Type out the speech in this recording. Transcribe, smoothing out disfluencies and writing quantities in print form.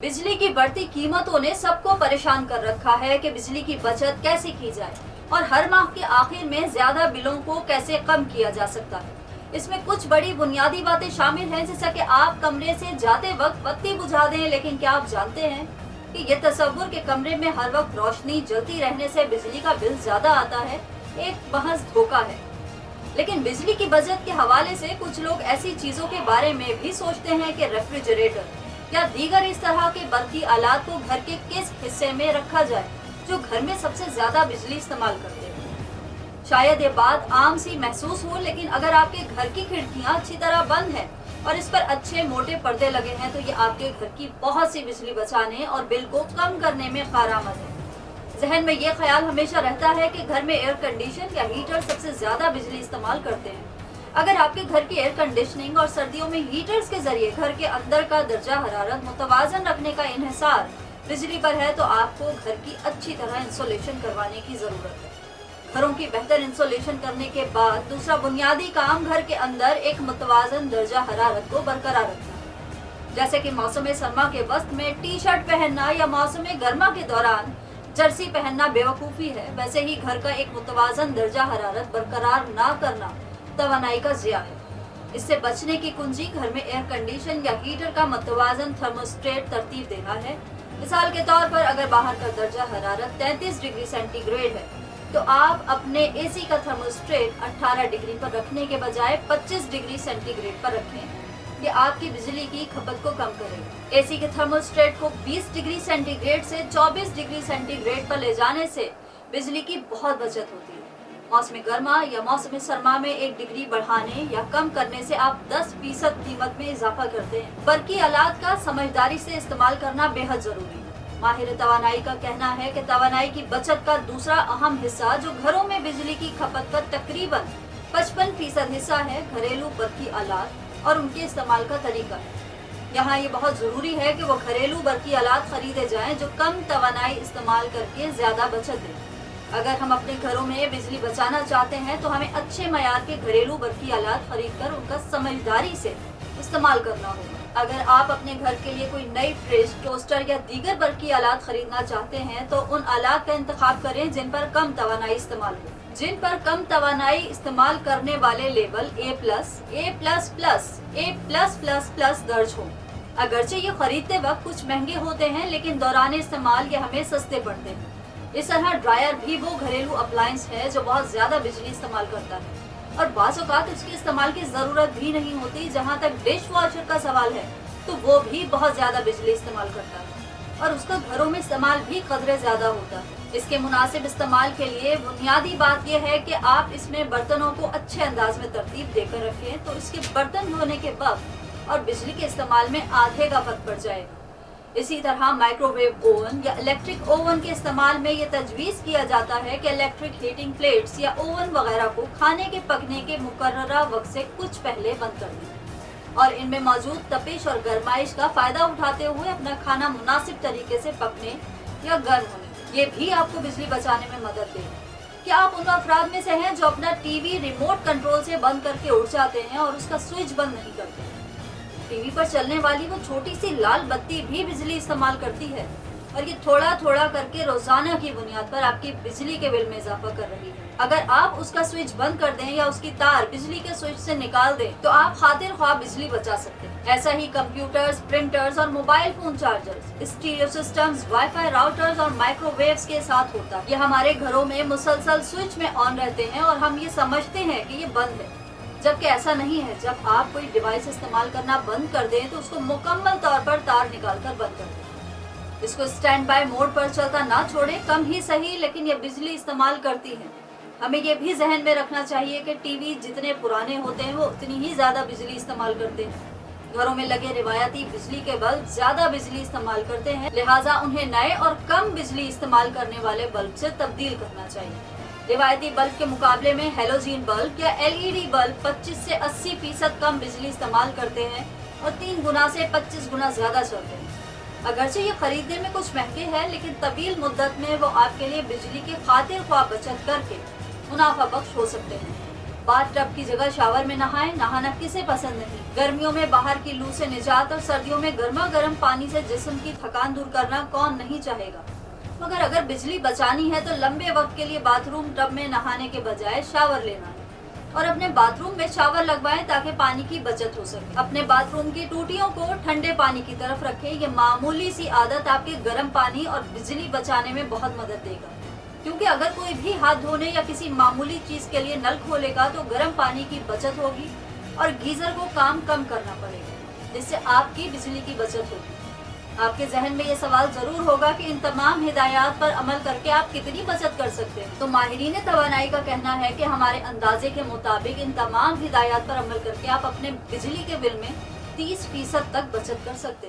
बिजली की बढ़ती कीमतों ने सबको परेशान कर रखा है कि बिजली की बचत कैसे की जाए और हर माह के आखिर में ज्यादा बिलों को कैसे कम किया जा सकता है। इसमें कुछ बड़ी बुनियादी बातें शामिल हैं, जैसा कि आप कमरे से जाते वक्त बत्ती बुझा दें, लेकिन क्या आप जानते हैं कि ये तस्वुर के कमरे में हर वक्त रोशनी जलती रहने से बिजली का बिल ज्यादा आता है, एक महज धोखा है। लेकिन बिजली की बचत के हवाले से कुछ लोग ऐसी चीजों के बारे में भी सोचते हैं कि रेफ्रिजरेटर या दीगर इस तरह के बरकी आलात को घर के किस हिस्से में रखा जाए जो घर में सबसे ज्यादा बिजली इस्तेमाल करते हैं। शायद ये बात आम सी महसूस हो, लेकिन अगर आपके घर की खिड़कियां अच्छी तरह बंद हैं और इस पर अच्छे मोटे पर्दे लगे हैं तो ये आपके घर की बहुत सी बिजली बचाने और बिल को कम करने में कारआमद है। जहन में ये ख्याल हमेशा रहता है कि घर में एयर कंडीशन या हीटर सबसे ज्यादा बिजली इस्तेमाल करते हैं। अगर आपके घर की एयर कंडीशनिंग और सर्दियों में हीटर्स के जरिए घर के अंदर का दर्जा हरारत मुतवाजन रखने का इन्हिसार बिजली पर है, तो आपको घर की अच्छी तरह इंसुलेशन करवाने की जरूरत है। घरों की बेहतर इंसुलेशन करने के बाद दूसरा बुनियादी काम घर के अंदर एक मुतवाजन दर्जा हरारत को बरकरार रखना है। जैसे कि मौसम सरमा के वक्त में टी शर्ट पहनना या मौसम गर्मा के दौरान जर्सी पहनना बेवकूफ़ी है, वैसे ही घर का एक मुतवाजन दर्जा हरारत बरकरार ना करना तवानाई का ज़िया है। इससे बचने की कुंजी घर में एयर कंडीशन या हीटर का मुतवाजन थर्मोस्टेट तरतीब देना है। मिसाल के तौर पर अगर बाहर का दर्जा हरारत 33 डिग्री सेंटीग्रेड है तो आप अपने एसी का थर्मोस्टेट 18 डिग्री पर रखने के बजाय 25 डिग्री सेंटीग्रेड पर रखें। ये आपकी बिजली की खपत को कम करेगा। एसी के थर्मोस्टेट को 20 डिग्री सेंटीग्रेड से 24 डिग्री सेंटीग्रेड पर ले जाने से बिजली की बहुत बचत होती है। मौसम गर्मा या मौसम सरमा में 1 डिग्री बढ़ाने या कम करने से आप 10% कीमत में इजाफा करते हैं। बरकी आलात का समझदारी से इस्तेमाल करना बेहद जरूरी है। माहिर तवानाई का कहना है कि तवानाई की बचत का दूसरा अहम हिस्सा जो घरों में बिजली की खपत का तकरीबन 55% हिस्सा है, घरेलू बरकी आलात और उनके इस्तेमाल का तरीका है। यहाँ ये बहुत जरूरी है कि वो घरेलू बरकी आलात खरीदे जाएं जो कम तवानाई इस्तेमाल करके ज्यादा बचत दें। अगर हम अपने घरों में बिजली बचाना चाहते हैं तो हमें अच्छे मयार के घरेलू बरकी आलात खरीद कर उनका समझदारी से इस्तेमाल करना होगा। अगर आप अपने घर के लिए कोई नई फ्रिज, टोस्टर या दीगर बरकी आलात खरीदना चाहते हैं तो उन आलात का इंतखाब करें जिन पर कम तवानाई इस्तेमाल हो। जिन पर कम तवानाई इस्तेमाल करने वाले लेबल A+, दर्ज हो। अगरचे ये खरीदते वक्त कुछ महंगे होते हैं, लेकिन दौरान इस्तेमाल ये हमें सस्ते पड़ते हैं। इस तरह ड्रायर भी वो घरेलू अप्लायंस है जो बहुत ज्यादा बिजली इस्तेमाल करता है और बाज़ औक़ात उसके इस्तेमाल की जरूरत भी नहीं होती। जहाँ तक डिश वॉशर का सवाल है तो वो भी बहुत ज्यादा बिजली इस्तेमाल करता है और उसका घरों में इस्तेमाल भी कदरे ज्यादा होता है। इसके मुनासिब इस्तेमाल के लिए बुनियादी बात यह है कि आप इसमें बर्तनों को अच्छे अंदाज में तरतीब देकर रखें तो इसके बर्तन धोने के वक्त और बिजली के इस्तेमाल में आधे का फर्क पड़ जाएगा। इसी तरह माइक्रोवेव ओवन या इलेक्ट्रिक ओवन के इस्तेमाल में ये तजवीज़ किया जाता है कि इलेक्ट्रिक हीटिंग प्लेट्स या ओवन वगैरह को खाने के पकने के मुकर्ररा वक्त से कुछ पहले बंद कर दें और इनमें मौजूद तपिश और गर्माइश का फ़ायदा उठाते हुए अपना खाना मुनासिब तरीके से पकने या गर्म होने, ये भी आपको बिजली बचाने में मदद देगा। क्या आप उन अफराद में से हैं जो अपना टीवी रिमोट कंट्रोल से बंद करके उठ जाते हैं और उसका स्विच बंद नहीं करते? टीवी पर चलने वाली वो छोटी सी लाल बत्ती भी बिजली इस्तेमाल करती है और ये थोड़ा थोड़ा करके रोजाना की बुनियाद पर आपकी बिजली के बिल में इजाफा कर रही है। अगर आप उसका स्विच बंद कर दें या उसकी तार बिजली के स्विच से निकाल दें तो आप खातिर ख्वाह बिजली बचा सकते हैं। ऐसा ही कंप्यूटर्स, प्रिंटर्स और mobile phone chargers, stereo systems, wifi routers और माइक्रोवेव्स के साथ होता है। ये हमारे घरों में मुसलसल स्विच में ऑन रहते हैं और हम ये समझते हैं कि ये बंद है, जबकि ऐसा नहीं है। जब आप कोई डिवाइस इस्तेमाल करना बंद कर दें तो उसको मुकम्मल तौर पर तार निकालकर बंद कर दें। इसको स्टैंड बाय मोड पर चलता ना छोड़ें, कम ही सही, लेकिन ये बिजली इस्तेमाल करती है। हमें ये भी जहन में रखना चाहिए कि टीवी जितने पुराने होते हैं वो उतनी ही ज़्यादा बिजली इस्तेमाल करते हैं। घरों में लगे रिवायती बिजली के बल्ब ज़्यादा बिजली इस्तेमाल करते हैं, लिहाजा उन्हें नए और कम बिजली इस्तेमाल करने वाले बल्ब से तब्दील करना चाहिए। रिवायती बल्ब के मुकाबले में हैलोजन बल्ब या एलईडी बल्ब 25 से 80% कम बिजली इस्तेमाल करते हैं और 3 गुना से 25 गुना ज़्यादा चलते हैं। अगरचे ये खरीदने में कुछ महंगे हैं, लेकिन तवील मुद्दत में वो आपके लिए बिजली की खातिर ख्वाह बचत करके मुनाफा बख्श हो सकते हैं। बाथ टब की जगह शावर में नहाएं। नहाना किसे पसंद नहीं। गर्मियों में बाहर की लू से निजात और सर्दियों में गर्मा गर्म पानी से जिस्म की थकान दूर करना कौन नहीं चाहेगा। मगर अगर बिजली बचानी है तो लंबे वक्त के लिए बाथरूम टब में नहाने के बजाय शावर लेना है और अपने बाथरूम में शावर लगवाएं ताकि पानी की बचत हो सके। अपने बाथरूम की टूटियों को ठंडे पानी की तरफ रखें। ये मामूली सी आदत आपके गर्म पानी और बिजली बचाने में बहुत मदद देगा, क्योंकि अगर कोई भी हाथ धोने या किसी मामूली चीज के लिए नल खोलेगा तो गर्म पानी की बचत होगी और गीजर को काम कम करना पड़ेगा, जिससे आपकी बिजली की बचत होगी। आपके जहन में ये सवाल जरूर होगा कि इन तमाम हिदायत पर अमल करके आप कितनी बचत कर सकते हैं। तो माहिरीन तवानाई का कहना है कि हमारे अंदाजे के मुताबिक इन तमाम हिदायत पर अमल करके आप अपने बिजली के बिल में 30% तक बचत कर सकते हैं।